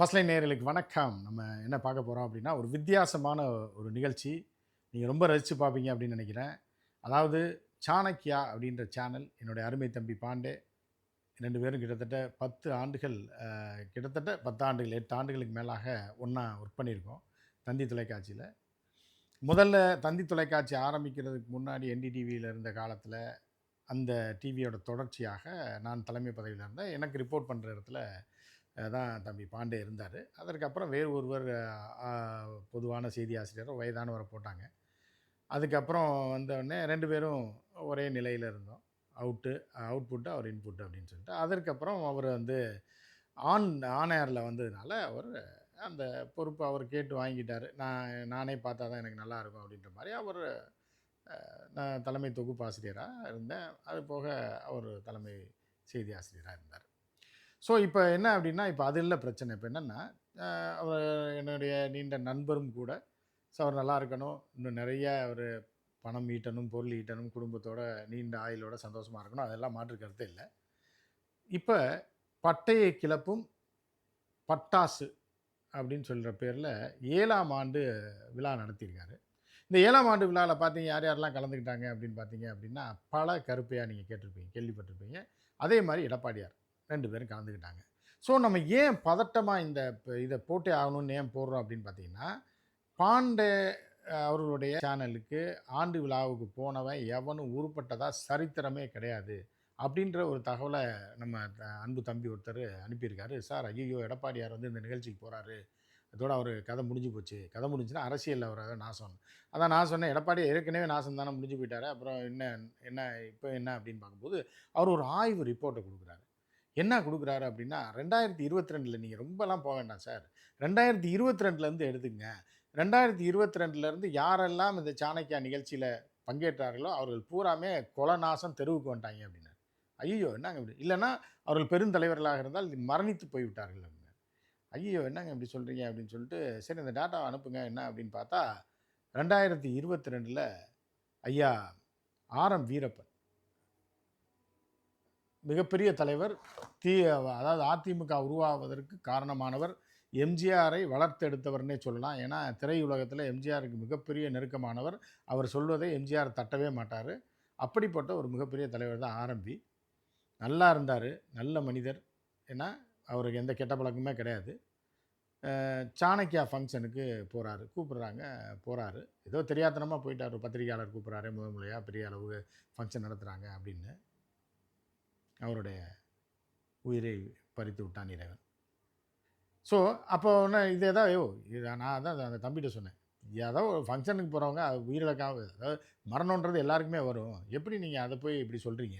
First line நேயர்களுக்கு வணக்கம். நம்ம என்ன பார்க்க போறோம் அப்படின்னா, ஒரு வித்தியாசமான ஒரு நிகழ்ச்சி. நீங்க ரொம்ப ரசிச்சு பார்ப்பீங்க அப்படின்னு நெனைக்கிறேன். அதாவது சாணக்யா அப்படின்ற சேனல் என்னுடைய அருமை தம்பி பாண்டே 2 பேரும் கிட்டத்தட்ட 10 ஆண்டுகள் கிட்டத்தட்ட 10 ஆண்டுகள் 8 ஆண்டுகளுக்கு மேலாக ஒண்ணா ஒர்க் பண்ணியிருக்கோம். தந்தி தொலைக்காட்சியில. முதல்ல தந்தி தொலைக்காட்சி ஆரம்பிக்கிறதுக்கு முன்னாடி என்டிடிவியில இருந்த காலத்தில, அந்த டிவியோட தொடர்ச்சியாக நான் தலைமை பதவியில இருந்தேன். எனக்கு ரிப்போர்ட் பண்ற இடத்துல தான் தம்பி பாண்டே இருந்தார். அதற்கப்புறம் வேறு ஒருவர் அ பொதுவான செய்தி ஆசிரியர் வயதானவர போட்டாங்க. அதுக்கப்புறம் வந்தோடனே 2 பேரும் ஒரே நிலையில இருந்தோம். அவுட்டு அவுட்புட் அவர் இன்புட் அப்படின்னு சொல்லிட்டு. அதற்கப்புறம் அவர் வந்து ஆன் ஆன் ஏர்ல வந்ததுனால அவர் அந்த பொறுப்ப அவர் கேட்டு வாங்கிட்டாரு. நானே பார்த்தா தான் எனக்கு நல்லாயிருக்கும் அப்படின்ற மாரி அவர் நான் தலைமை தொகுப்பாசிரியரா இருந்தேன். அது போக அவர் தலைமை செய்தி ஆசிரியரா இருந்தார். ஸோ இப்ப என்ன அப்டின்னா, இப்ப அது இல்ல பிரச்சனை. இப்ப என்னன்னா, அவர் என்னுடைய நீண்ட நண்பரும் கூட. ஸோ அவர் நல்லா இருக்கணும். இன்னும் நெறைய அவரு பணம் ஈட்டணும், பொருள் ஈட்டணும், குடும்பத்தோட நீண்ட ஆயுளோட சந்தோஷமா இருக்கணும். அதெல்லாம் மாற்று கருத்தே இல்ல. இப்ப பட்டைய கிளப்பும் பட்டாசு அப்டின்னு சொல்ற பேர்ல 7ஆம் ஆண்டு விழா நடத்தியிருக்காரு. இந்த 7ஆம் ஆண்டு விழால பார்த்தீங்க யார் யாரெல்லாம் கலந்துக்கிட்டாங்க அப்டின்னு பார்த்தீங்க அப்டின்னா, பல கருப்பையா நீங்க கேட்டிருப்பீங்க, கேள்விப்பட்டிருப்பீங்க. அதே மாரி எடப்பாடியார் 2 பேரும் கலந்துக்கிட்டாங்க. ஸோ நம்ம ஏன் பதட்டமா இந்த இத போட்டே ஆகணும்னு ஏன் போடுறோம் அப்டின்னு பார்த்தீங்கன்னா, பாண்டே அவர்களுடைய சேனலுக்கு ஆண்டு விழாவுக்கு போனவன் எவனும் உருப்பட்டதா சரித்திரமே கிடையாது. அப்டின்ற ஒரு தகவல நம்ம அன்பு தம்பி ஒருத்தர் அனுப்பியிருக்காரு. சார் ஐய்யய்யோ! எடப்பாடியார் வந்து இந்த நிகழ்ச்சிக்கு போறாரு. அதோட அவரு கதை முடிஞ்சு போச்சு. கதை முடிஞ்சுன்னா அரசியல்ல அவர நாசம். அதான் நான் சொன்னேன், எடப்பாடி ஏற்கனவே நாசம் தானே முடிஞ்சு போயிட்டாரு. அப்புறம் என்ன என்ன இப்ப என்ன அப்படின்னு பார்க்கும்போது, அவர் ஒரு ஆய்வு ரிப்போர்ட்ட குடுக்குறாரு. என்ன குடுக்குறாரு அப்படின்னா, 2022ல நீங்க ரொம்பலாம் போ வேண்டாம் சார். 2022லேருந்து எடுத்துக்கங்க. 2022லேருந்து யாரெல்லாம் இந்த சாணக்யா நிகழ்ச்சியில பங்கேற்றார்களோ, அவர்கள் பூராமே கொல நாசம் தெருவுக்கு வந்துட்டாங்க அப்படின்னாரு. ஐய்யயோ! என்னங்க இப்படி? இல்லன்னா அவர்கள் பெருந்தலைவர்களாக இருந்தால் மரணித்து போய்விட்டார்கள் அப்படின்னாரு. ஐய்யயோ! என்னங்க இப்படி சொல்றீங்க? அப்படின்னு சொல்லிட்டு, சரி அந்த டேட்டாவ அனுப்புங்க என்ன அப்படின்னு பார்த்தா, 2022ல ஐயா ஆர்.எம். வீரப்பன் மிகப்பெரிய தலைவர். தி அதாவது அதிமுக உருவாவதற்கு காரணமானவர். எம்ஜிஆரை வளர்த்தெடுத்தவர்னே சொல்லலாம். ஏன்னா, திரையுலகத்தில எம்ஜிஆருக்கு மிகப்பெரிய நெருக்கமானவர். அவர் சொல்வதை எம்ஜிஆர் தட்டவே மாட்டாரு. அப்படிப்பட்ட ஒரு மிகப்பெரிய தலைவர் தான் ஆர்.எம்.வி. நல்லா இருந்தாரு. நல்ல மனிதர். ஏன்னா, அவருக்கு எந்த கெட்ட பழக்கமுமே கிடையாது. சாணக்யா ஃபங்ஷனுக்கு போறாரு. கூப்பிடுறாங்க, போறாரு. ஏதோ தெரியாத்தனமா போயிட்டாரு. ஒரு பத்திரிக்கையாளர் கூப்பிடுறாரு. முதல் முறையா பெரிய அளவு ஃபங்ஷன் நடத்துறாங்க அப்படின்னு. அவருடைய உயிரை பறித்து விட்டான் இறைவன். ஸோ, அப்போ உடனே இது ஏதோ இது நான் அதான் அந்த தம்பிட்ட சொன்னேன். ஏதோ ஒரு ஃபங்ஷனுக்கு போறவங்க உயிரிழக்காம அதாவது மரணம்ன்றது எல்லாருக்குமே வரும். எப்படி நீங்க அத போய் இப்படி சொல்றீங்க?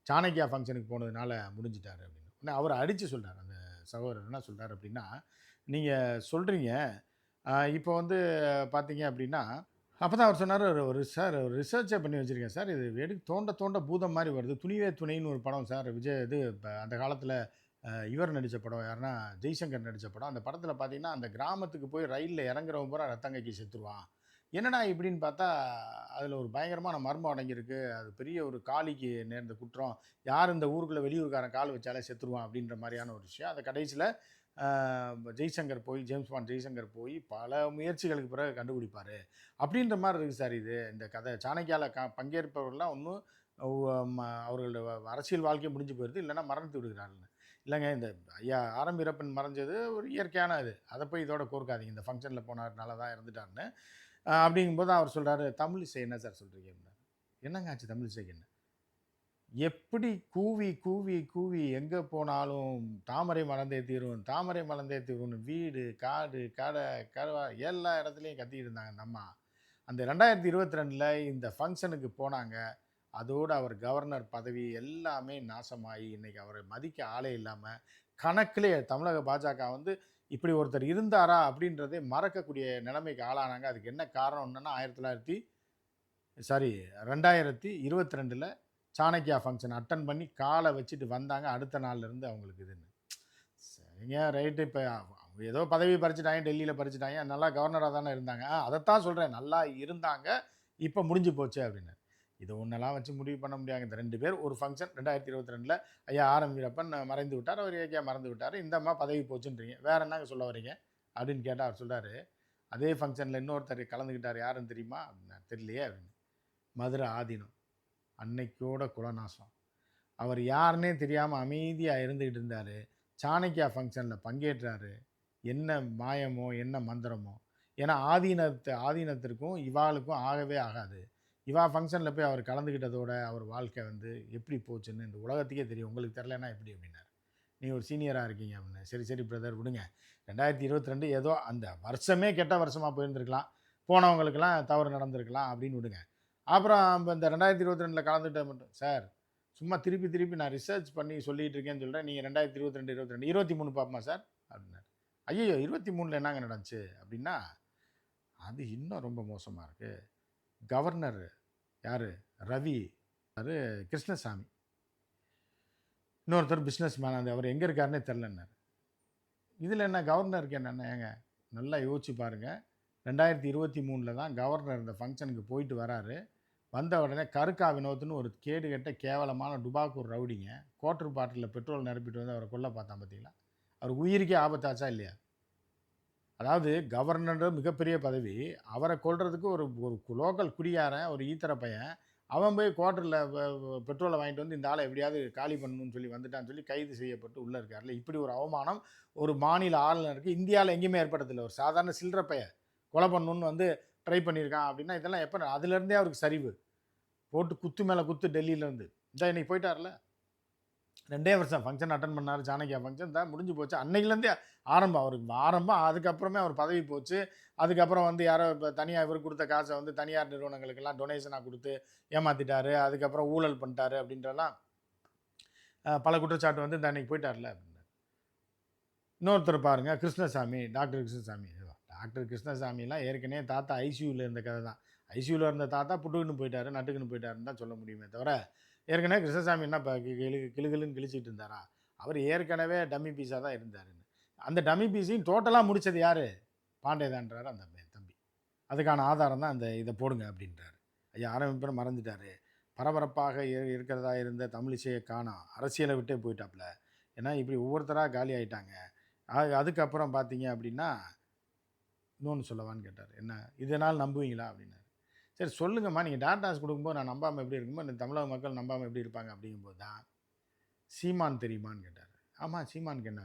சாணக்யா ஃபங்ஷனுக்கு போனதுனால முடிஞ்சுட்டாரு அப்படின்னு. உடனே அவரு அடிச்சு சொல்றாரு. அந்த சகோதரர் என்ன சொல்றாரு அப்படின்னா, நீங்க சொல்றீங்க. இப்போ வந்து பார்த்தீங்க அப்படின்னா, அப்பதான் அவர் சொன்னாரு, "ஒரு சார் ஒரு ரிசர்ச்சே பண்ணி வச்சிருக்கேன் சார். இது தோண்ட தோண்ட பூதம் மாரி வருது. துணிவே துணைன்னு ஒரு படம் சார். விஜய் இது அந்த காலத்தில இவர் நடிச்ச படம் யாருன்னா, ஜெய்சங்கர் நடிச்ச படம். அந்த படத்தில பார்த்தீங்கன்னா, அந்த கிராமத்துக்கு போய் ரயில்ல இறங்குறவன் பூரா ரத்தம் கக்கி செத்துருவான். என்னடா இப்படின்னு பார்த்தா, அதில ஒரு பயங்கரமான மர்மம் அடங்கியிருக்கு. அது பெரிய ஒரு காளிக்கு நேர்ந்த குற்றம். யார் இந்த ஊருக்குள்ள வெளியூர்க்காரன் கால் வச்சாலே செத்துருவான்." அப்படின்ற மாரியான ஒரு விஷயம். அத கடைசியில அ ஜெய்சங்கர் போய் ஜேம்ஸ் பாண்ட் ஜெய்சங்கர் போய் பல முயற்சிகளுக்கு பிறகு கண்டுபிடிப்பாரு. அப்படின்ற மாரி இருக்கு சார் இது. இந்த கதை. சாணக்யால பங்கேற்பவர்கள்லாம் ஒண்ணும் ஒ ம அவர்களோட அரசியல் வாழ்க்கை முடிஞ்சு போயிருது. இல்லன்னா மரணித்து விடுகிறார்கள். இல்லங்க இந்த ஐயா ஆர்.எம். வீரப்பன் மறைஞ்சது ஒரு இயற்கையான இது. அத போய் இதோட கோர்க்காதீங்க. இந்த ஃபங்ஷன்ல போனதுனால தான் இறந்துட்டாருன்னு. அப்படிங்கும்போது அவர் சொல்றாரு, "தமிழிசை என்ன சார் சொல்றீங்க?" அப்படின்னாரு. "என்னங்க ஆச்சு தமிழிசைக்கு என்ன?" எப்படி கூவி, கூவி, கூவி எங்க போனாலும் தாமரை மலர்ந்தே தீரும், தாமரை மலர்ந்தே தீரும்னு வீடு, காடு, கடை, கருவா எல்லா இடத்துலயும் கத்திட்டு இருந்தாங்க அந்த அம்மா. அந்த 2022ல இந்த ஃபங்ஷனுக்கு போனாங்க. அதோட அவர் கவர்னர் பதவி எல்லாமே நாசமாயி, இன்னைக்கு அவர மதிக்க ஆளே இல்லாம, கணக்கிலே தமிழக பாஜக வந்து இப்படி ஒருத்தர் இருந்தாரா? அப்படின்றதே மறக்கக்கூடிய நிலைமைக்கு ஆளானாங்க. அதுக்கு என்ன காரணம் என்னன்னா, 2022ல சாணக்யா ஃபங்ஷன் அட்டெண்ட் பண்ணி கால வச்சுட்டு வந்தாங்க. அடுத்த நாள்ல இருந்து அவங்களுக்கு இதுன்னு. சரிங்க ரைட்டு. இப்ப அவங்க ஏதோ பதவி பறிச்சுட்டாங்க, டெல்லியில பறிச்சுட்டாங்க. நல்லா கவர்னரா தானே இருந்தாங்க. அதத்தான் சொல்றேன். நல்லா இருந்தாங்க. இப்ப முடிஞ்சு போச்சு அப்படின்னு. இதை ஒன்றெல்லாம் வச்சு முடிவு பண்ண முடியாங்க. இந்த 2 பேர் ஒரு ஃபங்க்ஷன் 2022ல் ஐயா ஆர்.எம். வீரப்பன் மறைந்து விட்டார். அவர் இயற்கையா மறந்து விட்டார். இந்த அம்மா பதவி போச்சுன்றீங்க. வேற என்னங்க சொல்ல வரீங்க? அப்படின்னு கேட்டா அவர் சொல்றாரு, அதே ஃபங்க்ஷன்ல இன்னொருத்தர் கலந்துக்கிட்டார். யாருன்னு தெரியுமா? அப்படின்னா, தெரியலையே அப்படின்னு. மதுரை ஆதீனம். அன்னைக்கோட குலநாசம். அவர் யாருன்னே தெரியாம அமைதியா இருந்துகிட்டு இருந்தாரு. சாணக்கியா ஃபங்க்ஷன்ல பங்கேற்றாரு. என்ன மாயமோ, என்ன மந்திரமோ. ஏன்னா ஆதீனத்திற்கும் இவாளுக்கும் ஆகவே ஆகாது. இவா ஃபங்க்ஷன்ல போய் அவர் கலந்துக்கிட்டதோட அவர் வாழ்க்கை வந்து எப்படி போச்சுன்னு இந்த உலகத்துக்கே தெரியும். உங்களுக்கு தெரியலன்னா எப்படி அப்படின்னாரு. நீங்க ஒரு சீனியரா இருக்கீங்க அப்படின்னு. சரி, சரி பிரதர் விடுங்க. 2022 ஏதோ அந்த வருஷமே கெட்ட வருஷமா போயிருந்திருக்கலாம். போனவங்களுக்கெல்லாம் தவறு நடந்திருக்கலாம் அப்படின்னு விடுங்க. அப்புறம் இந்த 2022ல கலந்துட்ட மட்டும் சார் சும்மா திருப்பி திருப்பி நான் ரிசர்ச் பண்ணி சொல்லிட்டு இருக்கேன்னு சொல்கிறேன். நீங்கள் 2022 23 பார்ப்போமா சார் அப்படின்னாரு. ஐயோ 23ல் என்னங்க நடந்துச்சு அப்படின்னா, அது இன்னும் ரொம்ப மோசமாக இருக்குது. கவர்னர் யார்? ரவி அது கிருஷ்ணசாமி. இன்னொருத்தர் பிஸ்னஸ் மேன். அது அவர் எங்கே இருக்காருன்னே தெரிலன்னாரு. இதில் என்ன கவர்னருக்கு என்னென்ன ஏங்க நல்லா யோசிச்சு பாருங்கள். 2023ல் தான் கவர்னர் இந்த ஃபங்க்ஷனுக்கு போயிட்டு வராரு. வந்த உடனே கருக்கா வினோத்னு ஒரு கேடுகெட்ட கேவலமான டுபாக்கூர் ரவுடிங்க குவார்டர் பாட்டிலில் பெட்ரோல் நிரப்பிட்டு வந்து அவரை கொல்ல பார்த்தான் பார்த்தீங்களா? அவர் உயிருக்கே ஆபத்தாச்சா இல்லையா? அதாவது கவர்னர் மிகப்பெரிய பதவி. அவரை கொல்றதுக்கு ஒரு ஒரு லோக்கல் குடியாரன், ஒரு ஈத்தர பையன், அவன் போய் குவார்ட்டரில் பெட்ரோலை வாங்கிட்டு வந்து இந்த ஆளை எப்படியாவது காலி பண்ணணும்னு சொல்லி வந்துட்டான்னு சொல்லி கைது செய்யப்பட்டு உள்ளே இருக்காருல்ல. இப்படி ஒரு அவமானம் ஒரு மாநில ஆளுநருக்கு இந்தியாவில் எங்கேயுமே ஏற்பட்டதில்லை. ஒரு சாதாரண சில்லற பையன் கொலை பண்ணணும்னு வந்து ட்ரை பண்ணியிருக்கான் அப்படின்னா இதெல்லாம் எப்போ? அதுலேருந்தே அவருக்கு சரிவு போட்டு குத்து மேலே குத்து டெல்லியிலேருந்து. இந்த இன்னைக்கு போயிட்டார்ல, 2 வருஷம் ஃபங்க்ஷன் அட்டன் பண்ணார். சாணக்கியா ஃபங்க்ஷன் தான் முடிஞ்சு போச்சு. அன்னைக்குலேருந்தே ஆரம்பம் அவருக்கு ஆரம்பம். அதுக்கப்புறமே அவர் பதவி போச்சு. அதுக்கப்புறம் வந்து யாரோ இப்போ தனியாக இவர் கொடுத்த காசை வந்து தனியார் நிறுவனங்களுக்கெல்லாம் டொனேஷனாக கொடுத்து ஏமாற்றிட்டாரு. அதுக்கப்புறம் ஊழல் பண்ணிட்டாரு அப்படின்றலாம் பல குற்றச்சாட்டு வந்து இந்த அன்னைக்கு போயிட்டார்ல அப்படின்னாரு. இன்னொருத்தர் பாருங்க, கிருஷ்ணசாமி, டாக்டர் கிருஷ்ணசாமி. டாக்டர் கிருஷ்ணசாமிலாம் ஏற்கனவே தாத்தா ஐசியூவில் இருந்த கதை தான். ஐசியூவில் இருந்த தாத்தா புட்டுக்குன்னு போயிட்டாரு, நட்டுக்குன்னு போயிட்டாருன்னு தான் சொல்ல முடியுமே தவிர, ஏற்கனவே கிருஷ்ணசாமி என்ன இப்போ கிளுகிளுன்னு கிழிச்சிட்டு இருந்தாரா? அவர் ஏற்கனவே டம்மி பீஸாக தான் இருந்தாருன்னு. அந்த டம்மி பீஸையும் டோட்டலாக முடித்தது யார்? பாண்டேதான்றாரு அந்த தம்பி. அதுக்கான ஆதாரம் தான் அந்த இதை போடுங்க அப்படின்றாரு. ஐயா ஆரம்பிப்பேர் மறந்துட்டார். பரபரப்பாக இருக்கிறதா இருந்த தமிழிசையை காணோம். அரசியலை விட்டே போயிட்டாப்புல. ஏன்னா இப்படி ஒவ்வொருத்தராக காலி ஆகிட்டாங்க. அதுக்கப்புறம் பார்த்தீங்க அப்படின்னா இன்னொன்று சொல்லவான்னு கேட்டார். என்ன இதனால் நம்புவீங்களா அப்படின்னாரு. சரி சொல்லுங்கம்மா, நீங்கள் டாட்டாஸ் கொடுக்கும்போது நான் நம்பாமல் எப்படி இருக்கும்போது இந்த தமிழக மக்கள் நம்பாமல் எப்படி இருப்பாங்க அப்படிங்கும்போது தான் சீமான் தெரியுமான்னு கேட்டார். ஆமாம் சீமானுக்கு என்ன?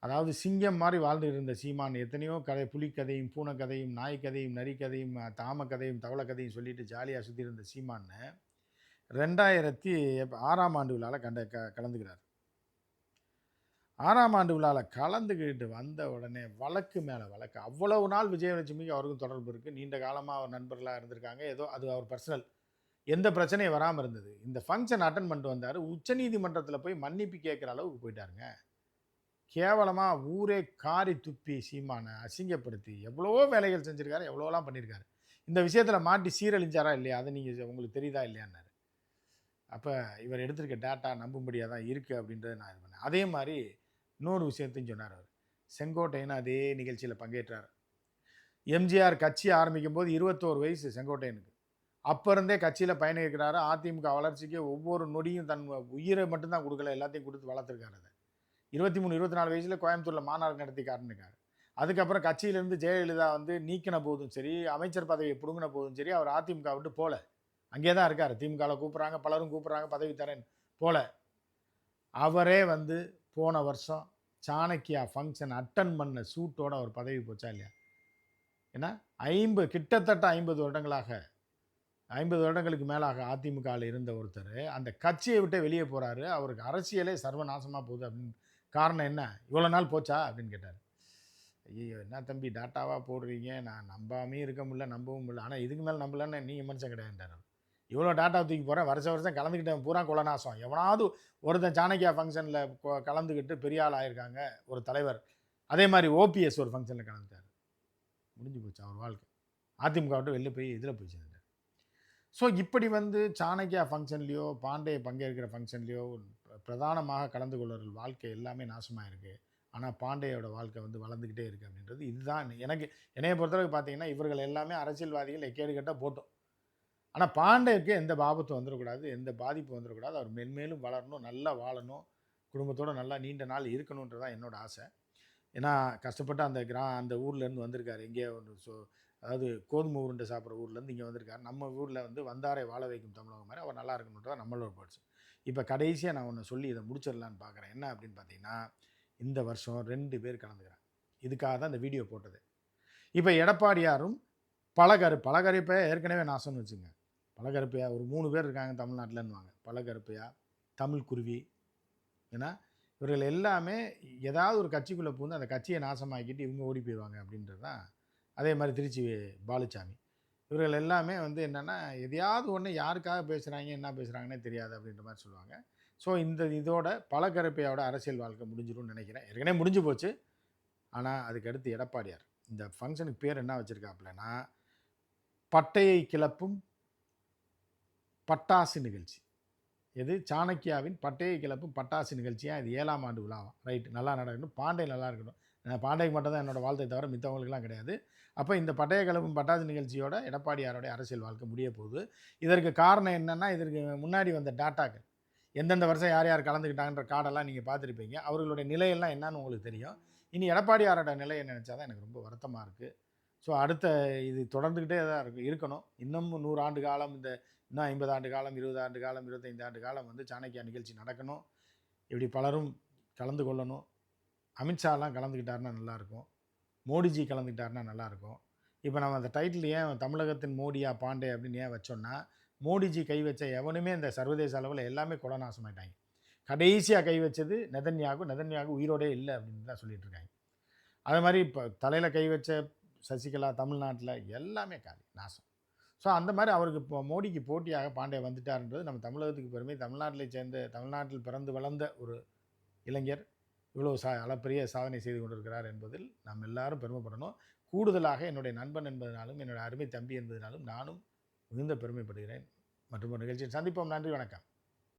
அதாவது சிங்கம் மாதிரி வாழ்ந்து இருந்த சீமான் எத்தனையோ கதை, புலிக்கதையும் பூனைக்கதையும் நாய்க்கதையும் நரிக்கதையும் தாம கதையும் தவளை கதையும் சொல்லிட்டு ஜாலியாக சுற்றி இருந்த சீமான்னு 2006ஆம் ஆண்டு விழாவில் கலந்துக்கிறார். 6ஆம் ஆண்டு விழாவில் கலந்துக்கிட்டு வந்த உடனே வழக்கு மேலே வழக்கு. அவ்வளவு நாள் விஜயலட்சுமிக்கு அவருக்கும் தொடர்பு இருக்குது. நீண்ட காலமாக அவர் நண்பர்களாக இருந்திருக்காங்க. ஏதோ அது அவர் பர்சனல், எந்த பிரச்சனையும் வராமல் இருந்தது. இந்த ஃபங்க்ஷன் அட்டன் பண்ணிட்டு வந்தார். உச்சநீதிமன்றத்தில் போய் மன்னிப்பு கேட்குற அளவுக்கு போயிட்டாருங்க. கேவலமாக ஊரே காரி துப்பி சீமானை அசிங்கப்படுத்தி எவ்வளவோ வேலைகள் செஞ்சுருக்காரு, எவ்வளோலாம் பண்ணியிருக்காரு. இந்த விஷயத்தில் மாட்டி சீரழிஞ்சாரா இல்லையா? அதை நீங்கள் உங்களுக்கு தெரியுதா இல்லையான்னாரு. அப்போ இவர் எடுத்திருக்க டேட்டா நம்பும்படியாக தான் இருக்குது அப்படின்றத நான் இது பண்ணேன். அதே மாதிரி இன்னொரு விஷயத்தையும் சொன்னார் அவர். செங்கோட்டையன் அதே நிகழ்ச்சியில் பங்கேற்றார். எம்ஜிஆர் கட்சி ஆரம்பிக்கும் போது 21 வயசு செங்கோட்டையனுக்கு. அப்போ இருந்தே கட்சியில் பயணிக்கிறாரு. அதிமுக வளர்ச்சிக்கு ஒவ்வொரு நொடியும் தன் உயிரை மட்டும்தான் கொடுக்கல, எல்லாத்தையும் கொடுத்து வளர்த்துருக்காரு. அதை 23, 24 வயசில் கோயம்புத்தூரில் மாநாடு நடத்தி காட்டினார். அதுக்கப்புறம் கட்சியிலேருந்து ஜெயலலிதா வந்து நீக்கின போதும் சரி, அமைச்சர் பதவியை பிடுங்கின போதும் சரி, அவர் அதிமுக விட்டு போகல. அங்கே தான் இருக்கார். திமுகவில் கூப்பிட்றாங்க, பலரும் கூப்பிட்றாங்க, பதவி தரேன் போல. அவரே வந்து போன வருஷம் சாணக்கியா ஃபங்க்ஷன் அட்டன் பண்ண சூட்டோட அவர் பதவி போச்சா இல்லையா? ஏன்னா கிட்டத்தட்ட 50 வருடங்களுக்கு மேலாக அதிமுகவில் இருந்த ஒருத்தர் அந்த கட்சியை விட்டு வெளியே போகிறாரு. அவருக்கு அரசியலே சர்வநாசமாக போகுது அப்படின்னு. காரணம் என்ன? இவ்வளோ நாள் போச்சா அப்படின்னு கேட்டார். ஐயோ என்ன தம்பி டாட்டாவாக போடுறீங்க, நான் நம்பாமே இருக்க முடியல, நம்பவும் முடியல. ஆனால் இதுக்கு மேலே நம்பலன்னு நீங்கள் மனுஷன் கிடையாதுன்றார். இவ்வளோ டாட்டா தூக்கி போகிறேன், வருஷம் கலந்துக்கிட்டேன் பூரா குலநாசம். எவனாவது ஒருத்தன் சாணக்கியா ஃபங்க்ஷனில் கலந்துக்கிட்டு பெரிய ஆள் ஆயிருக்காங்க ஒரு தலைவர். அதே மாதிரி ஓபிஎஸ் ஒரு ஃபங்க்ஷனில் கலந்துட்டார். முடிஞ்சு போச்சு அவர் வாழ்க்கை. அதிமுக விட்டு வெளில போய் இதில் போய் சேர்ந்தார். ஸோ இப்படி வந்து சாணக்கியா ஃபங்க்ஷன்லேயோ பாண்டே பங்கேற்கிற ஃபங்க்ஷன்லேயோ பிரதானமாக கலந்து கொள்வர்கள் வாழ்க்கை எல்லாமே நாசமாக இருக்குது. ஆனால் பாண்டேயோட வாழ்க்கை வந்து வளர்ந்துக்கிட்டே இருக்குது அப்படின்றது இதுதான் என்னைய பொறுத்தளவுக்கு பார்த்தீங்கன்னா, இவர்கள் எல்லாமே அரசியல்வாதிகள் எக்கேடு கட்ட போட்டோம். ஆனால் பாண்டேக்கு எந்த ஆபத்தும் வந்துடக்கூடாது, எந்த பாதிப்பு வந்துடக்கூடாது. அவர் மென்மேலும் வளரணும், நல்லா வாழணும், குடும்பத்தோட நல்லா நீண்ட நாள் இருக்கணுன்றது தான் என்னோட ஆசை. ஏன்னா கஷ்டப்பட்டு அந்த ஊர்லேருந்து வந்திருக்காரு. எங்கேயோ ஒரு அதாவது கோதுமை உருண்டை சாப்பிட்ற ஊர்லேருந்து இங்கே வந்திருக்காரு. நம்ம ஊரில் வந்து வந்தாரை வாழ வைக்கும் தமிழகம் மாதிரி அவர் நல்லா இருக்கணுன்றது தான் நம்மளோட பேர்ட்ஸ். இப்போ கடைசியாக நான் ஒன்று சொல்லி இதை முடிச்சிடலான்னு பார்க்குறேன். என்ன அப்படின்னு பார்த்தீங்கன்னா, இந்த வருஷம் 2 பேர் கலந்துக்கிறாங்க. இதுக்காக தான் இந்த வீடியோ போட்டது. இப்போ எடப்பாடியாரும் பலகருப்பையா ஏற்கனவே நாசம்னு வச்சுங்க. பலகருப்பையா ஒரு 3 பேர் இருக்காங்க தமிழ்நாட்டிலன்னுவாங்க. பலகருப்பையா, தமிழ் குருவி. ஏன்னா இவர்கள் எல்லாமே ஏதாவது ஒரு கட்சிக்குள்ளே பூந்து அந்த கட்சியை நாசமாக்கிட்டு இவங்க ஓடி போயிடுவாங்க அப்படின்றது தான். அதே மாதிரி திருச்சி பாலுச்சாமி. இவர்கள் எல்லாமே வந்து என்னென்னா எதையாவது ஒன்று யாருக்காக பேசுகிறாங்க, என்ன பேசுகிறாங்கன்னே தெரியாது அப்படின்ற மாதிரி சொல்லுவாங்க. ஸோ இதோட பலகருப்பையோட அரசியல் வாழ்க்கை முடிஞ்சிடும்னு நினைக்கிறேன். ஏற்கனவே முடிஞ்சு போச்சு. ஆனால் அதுக்கடுத்து எடப்பாடியார் இந்த ஃபங்க்ஷனுக்கு பேர் என்ன வச்சுருக்காப்புலன்னா, பட்டையை கிளப்பும் பட்டாசு நிகழ்ச்சி. எது சாணக்கியாவின் பட்டையை கிளப்பும் பட்டாசு நிகழ்ச்சியாக இது 7ஆம் ஆண்டு விழாவாம். ரைட்டு, நல்லா நடக்கணும், பாண்டே நல்லா இருக்கணும். பாண்டேக்கு மட்டும் தான் என்னோடய வாழ்த்தை தவிர மித்தவங்களுக்குலாம் கிடையாது. அப்போ இந்த பட்டையை கிளப்பும் பட்டாசு நிகழ்ச்சியோட எடப்பாடியாரோடைய அரசியல் வாழ்க்கை முடிய போகுது. இதற்கு காரணம் என்னென்னா, இதற்கு முன்னாடி வந்த டாட்டாக்கள் எந்தெந்த வருஷம் யார் யார் கலந்துக்கிட்டாங்கன்ற கார்டெல்லாம் நீங்கள் பார்த்துருப்பீங்க. அவர்களுடைய நிலையெல்லாம் என்னன்னு உங்களுக்கு தெரியும். இனி எடப்பாடியாரோட நிலையை நினச்சா தான் எனக்கு ரொம்ப வருத்தமாக இருக்குது. ஸோ அடுத்த இது தொடர்ந்துக்கிட்டே தான் இருக்கணும். இன்னும் 100 ஆண்டு காலம், இன்னும் 50 ஆண்டு காலம், 20 ஆண்டு காலம், 25 ஆண்டு காலம் வந்து சாணக்கியா நிகழ்ச்சி நடக்கணும். இப்படி பலரும் கலந்து கொள்ளணும். அமித்ஷாலாம் கலந்துக்கிட்டாருன்னா நல்லாயிருக்கும். மோடிஜி கலந்துக்கிட்டாருன்னா நல்லாயிருக்கும். இப்போ நம்ம அந்த டைட்டில் ஏன் தமிழகத்தின் மோடியா பாண்டே அப்படின்னு ஏன் வச்சோன்னா, மோடிஜி கை வச்ச எவனுமே இந்த சர்வதேச அளவில் எல்லாமே கொலநாசமாயிட்டாங்க. கடைசியாக கை வச்சது நெதன்யாகு உயிரோடே இல்லை அப்படின்னு தான் சொல்லிட்டு இருக்காங்க. அது மாதிரி இப்போ தலையில் கை வச்ச சசிகலா தமிழ்நாட்டில் எல்லாமே காலி நாசம். ஸோ அந்த மாதிரி அவருக்கு இப்போ மோடிக்கு போட்டியாக பாண்டே வந்துட்டார்ன்றது நம்ம தமிழகத்துக்கு பெருமை. தமிழ்நாட்டில் பிறந்து வளர்ந்த ஒரு இளைஞர் இவ்வளோ அளப்பரிய சாதனை செய்து கொண்டிருக்கிறார் என்பதில் நாம் எல்லாரும் பெருமைப்படணும். கூடுதலாக என்னுடைய நண்பன் என்பதனாலும் என்னுடைய அருமை தம்பி என்பதனாலும் நானும் மிகுந்த பெருமைப்படுகிறேன். மற்றும் ஒரு நிகழ்ச்சியில் சந்திப்போம். நன்றி, வணக்கம்.